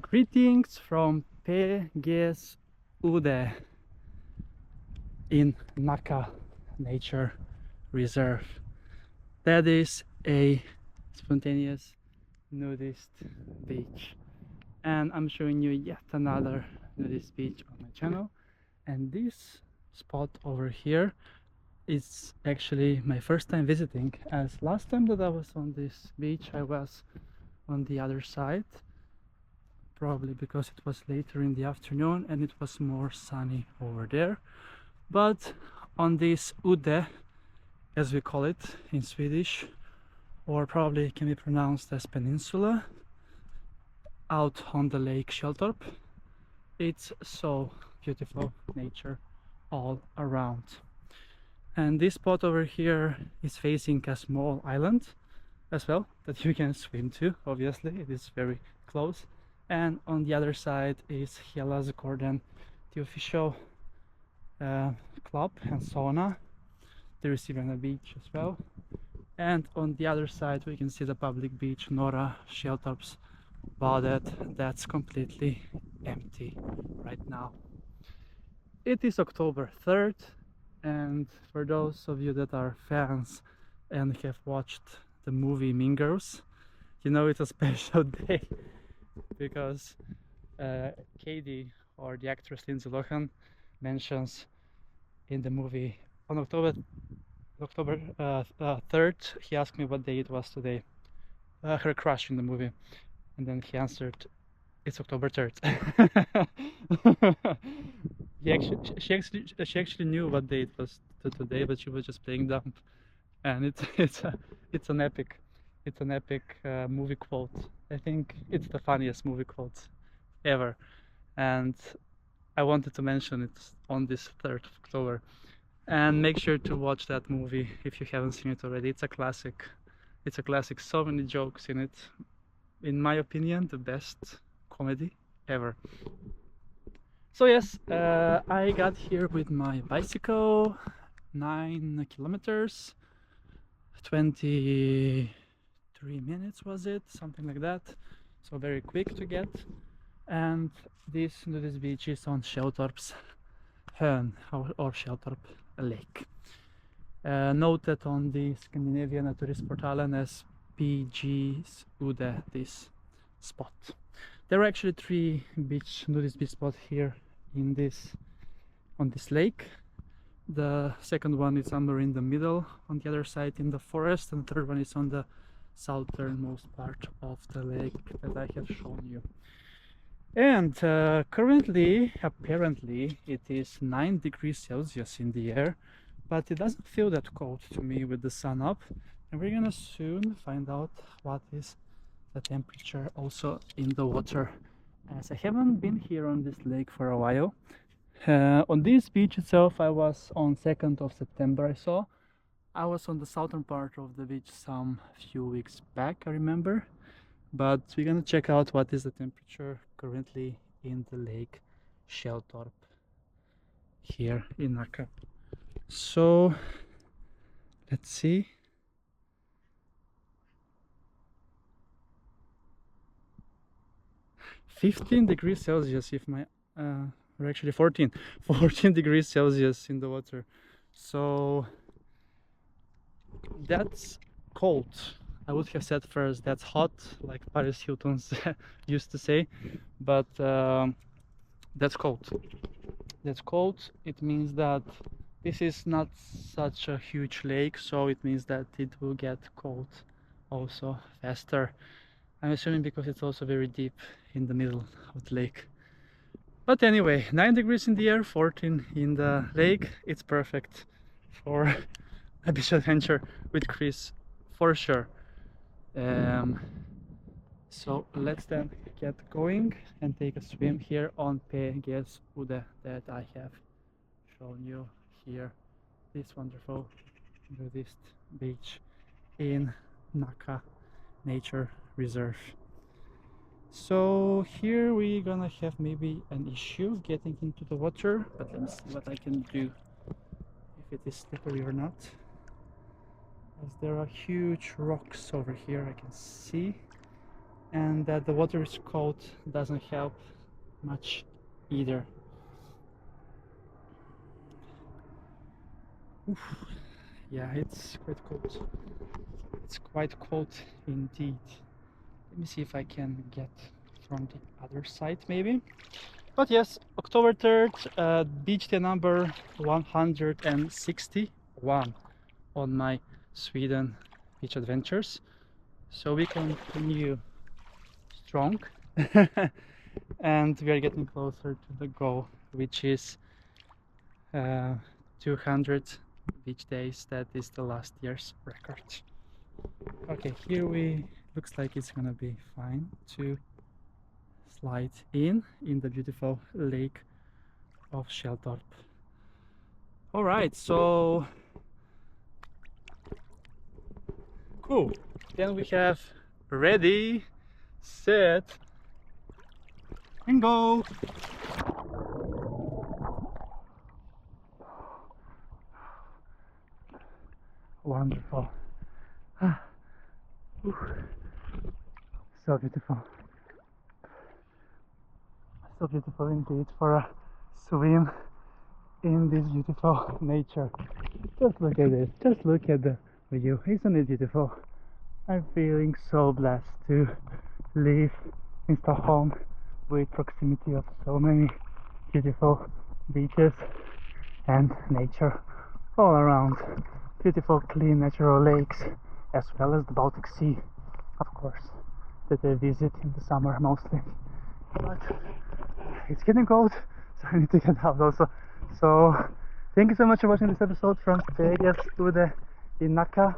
Greetings from PGs Udde in Nacka Nature Reserve. That is a spontaneous nudist beach, and I'm showing you yet another nudist beach on my channel. And this spot over here is actually my first time visiting, as last time that I was on this beach I was on the other side, probably because it was later in the afternoon and it was more sunny over there. But on this Udde, as we call it in Swedish, or probably can be pronounced as peninsula, out on the lake Källtorp, it's so beautiful nature all around. And this spot over here is facing a small island as well that you can swim to. Obviously it is very close, and on the other side is Källtorpsjön, the official club and sauna. There is even a beach as well, and on the other side we can see the public beach Norra Källtorpsjön, that's completely empty right now. It is October 3rd, and for those of you that are fans and have watched the movie Mean Girls, you know it's a special day because Katie, or the actress Lindsay Lohan, mentions in the movie on October 3rd, he asked me what day it was today, her crush in the movie, and then he answered, it's October 3rd. She actually knew what day it was today, but she was just playing dumb. And it's an epic movie quote. I think it's the funniest movie quote ever, and I wanted to mention it on this 3rd of October. And make sure to watch that movie if you haven't seen it already. It's a classic. So many jokes in it. In my opinion, the best comedy ever. So yes, I got here with my bicycle, 9 kilometers, 23 minutes was it, something like that, so very quick to get. And this beach is on Källtorpsjön, or Källtorp Lake, noted on the Scandinavian Turistportalen as PGs Udde, this spot. There are actually 3 nudist beach spots here on this lake. The second one is somewhere in the middle on the other side in the forest, and the third one is on the southernmost part of the lake that I have shown you. And currently, apparently, it is 9 degrees Celsius in the air, but it doesn't feel that cold to me with the sun up, and we're gonna soon find out what is the temperature also in the water, as I haven't been here on this lake for a while. On this beach itself I was on 2nd of September. I was on the southern part of the beach some few weeks back, I remember, but we're gonna check out what is the temperature currently in the lake Källtorp here in Nacka. So let's see. (15 degrees Celsius if my or actually 14 degrees Celsius in the water. So that's cold. I would have said first that's hot, like Paris Hilton's used to say, but that's cold. It means that this is not such a huge lake, so it means that it will get cold also faster. I'm assuming because it's also very deep in the middle of the lake. But anyway, 9 degrees in the air, 14 in the lake. It's perfect for a beach adventure with Chris, for sure. So let's then get going and take a swim here on PGs Udde that I have shown you here. This wonderful nudist beach in Nacka Nature Reserve. So here we're gonna have maybe an issue getting into the water, but let me see what I can do, if it is slippery or not, as there are huge rocks over here I can see, and that the water is cold doesn't help much either. Oof. Yeah, it's quite cold. It's quite cold indeed. Let me see if I can get from the other side maybe. But yes, October 3rd, beach day number 161 on my Sweden beach adventures. So we continue strong and we are getting closer to the goal, which is 200 beach days. That is the last year's record. Okay, here looks like it's gonna be fine to slide in the beautiful lake of Källtorp. All right, so cool. Then we have ready, set, and go. Wonderful. So beautiful. So beautiful indeed for a swim in this beautiful nature. Just look at this. Just look at the view. Isn't it beautiful? I'm feeling so blessed to live in Stockholm with proximity of so many beautiful beaches and nature all around. Beautiful clean natural lakes, as well as the Baltic Sea, of course, that I visit in the summer mostly. But it's getting cold, so I need to get out also. So thank you so much for watching this episode from PGs Udde in Nacka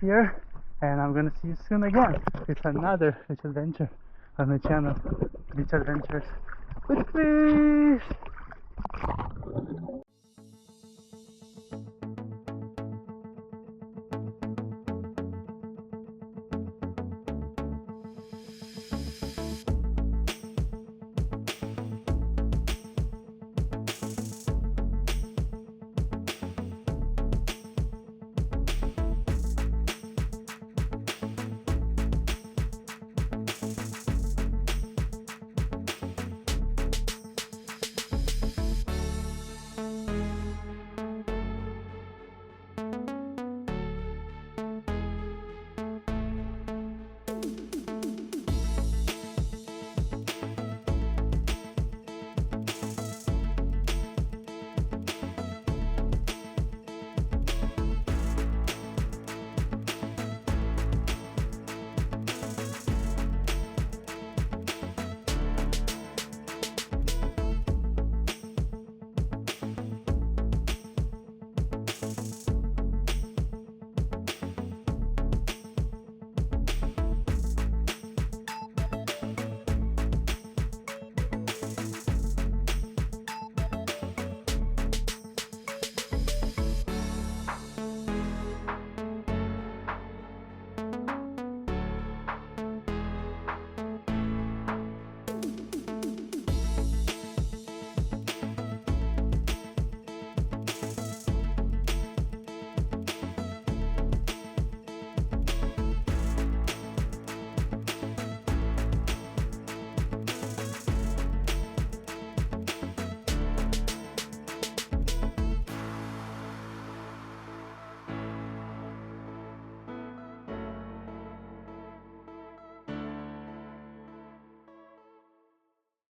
here, and I'm gonna see you soon again with another beach adventure on my channel, Beach Adventures with Fish.